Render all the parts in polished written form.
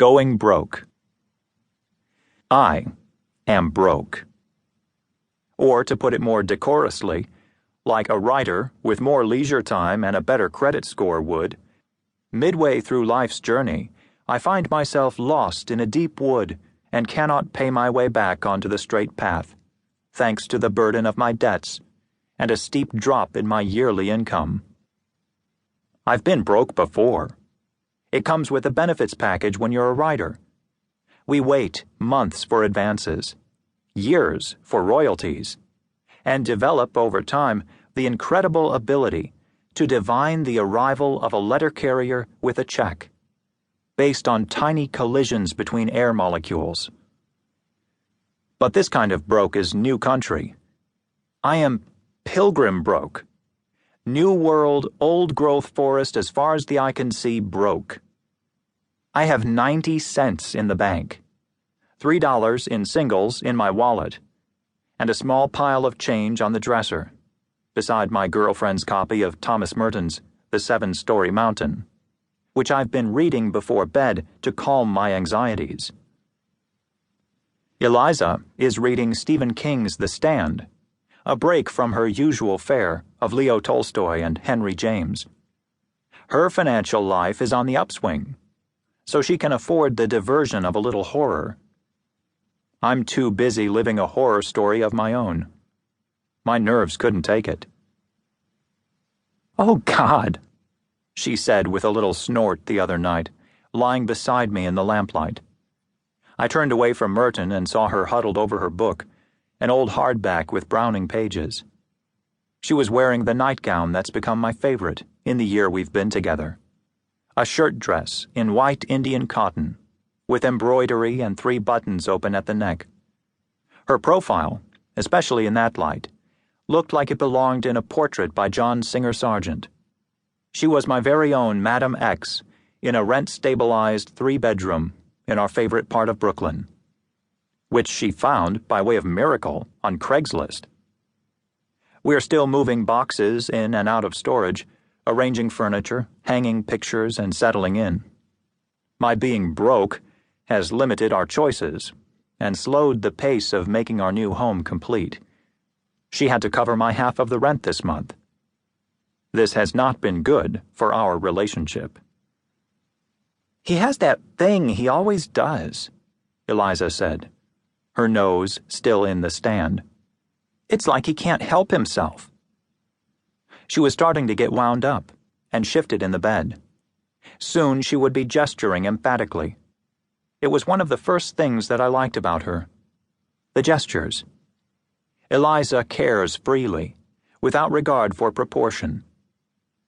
Going broke. I am broke. Or, to put it more decorously, like a writer with more leisure time and a better credit score would, midway through life's journey, I find myself lost in a deep wood and cannot pay my way back onto the straight path, thanks to the burden of my debts and a steep drop in my yearly income. I've been broke before. It comes with a benefits package when you're a writer. We wait months for advances, years for royalties, and develop over time the incredible ability to divine the arrival of a letter carrier with a check, based on tiny collisions between air molecules. But this kind of broke is new country. I am pilgrim broke. New world, old growth forest as far as the eye can see broke. I have 90 cents in the bank, $3 in singles in my wallet, and a small pile of change on the dresser, beside my girlfriend's copy of Thomas Merton's The Seven-Story Mountain, which I've been reading before bed to calm my anxieties. Eliza is reading Stephen King's The Stand, a break from her usual fare of Leo Tolstoy and Henry James. Her financial life is on the upswing, so she can afford the diversion of a little horror. I'm too busy living a horror story of my own. My nerves couldn't take it. "Oh, God," she said with a little snort the other night, lying beside me in the lamplight. I turned away from Merton and saw her huddled over her book, an old hardback with Browning pages. She was wearing the nightgown that's become my favorite in the year we've been together. A shirt dress in white Indian cotton, with embroidery and 3 buttons open at the neck. Her profile, especially in that light, looked like it belonged in a portrait by John Singer Sargent. She was my very own Madam X in a rent-stabilized 3-bedroom in our favorite part of Brooklyn, which she found, by way of miracle, on Craigslist. We're still moving boxes in and out of storage, arranging furniture, hanging pictures, and settling in. My being broke has limited our choices and slowed the pace of making our new home complete. She had to cover my half of the rent this month. This has not been good for our relationship. "He has that thing he always does," Eliza said, her nose still in the stand. "It's like he can't help himself." She was starting to get wound up and shifted in the bed. Soon she would be gesturing emphatically. It was one of the first things that I liked about her. The gestures. Eliza cares freely, without regard for proportion,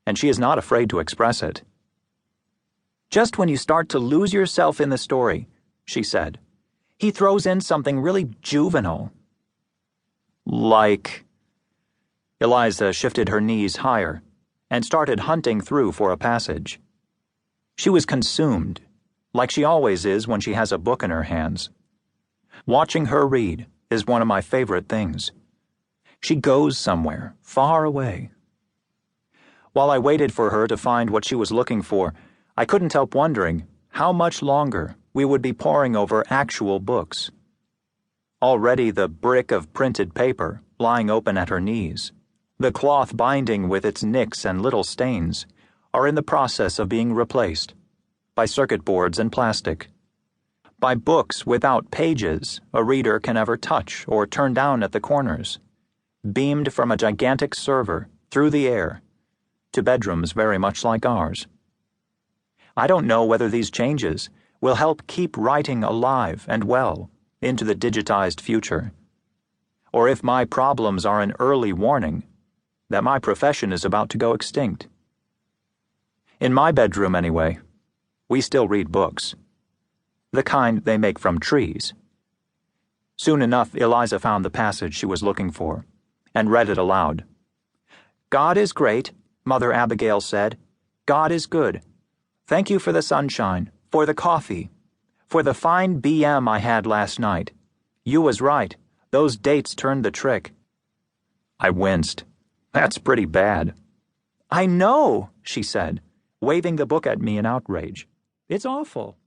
and she is not afraid to express it. "Just when you start to lose yourself in the story," she said, "he throws in something really juvenile." Like... Eliza shifted her knees higher and started hunting through for a passage. She was consumed, like she always is when she has a book in her hands. Watching her read is one of my favorite things. She goes somewhere, far away. While I waited for her to find what she was looking for, I couldn't help wondering how much longer we would be poring over actual books. Already the brick of printed paper lying open at her knees, the cloth binding with its nicks and little stains, are in the process of being replaced by circuit boards and plastic, by books without pages a reader can ever touch or turn down at the corners, beamed from a gigantic server through the air to bedrooms very much like ours. I don't know whether these changes will help keep writing alive and well into the digitized future, or if my problems are an early warning that my profession is about to go extinct. In my bedroom, anyway, we still read books, the kind they make from trees. Soon enough, Eliza found the passage she was looking for and read it aloud. "God is great," Mother Abigail said. "God is good. Thank you for the sunshine, for the coffee, for the fine BM I had last night. You was right. Those dates turned the trick." I winced. "That's pretty bad." "I know," she said, waving the book at me in outrage. "It's awful."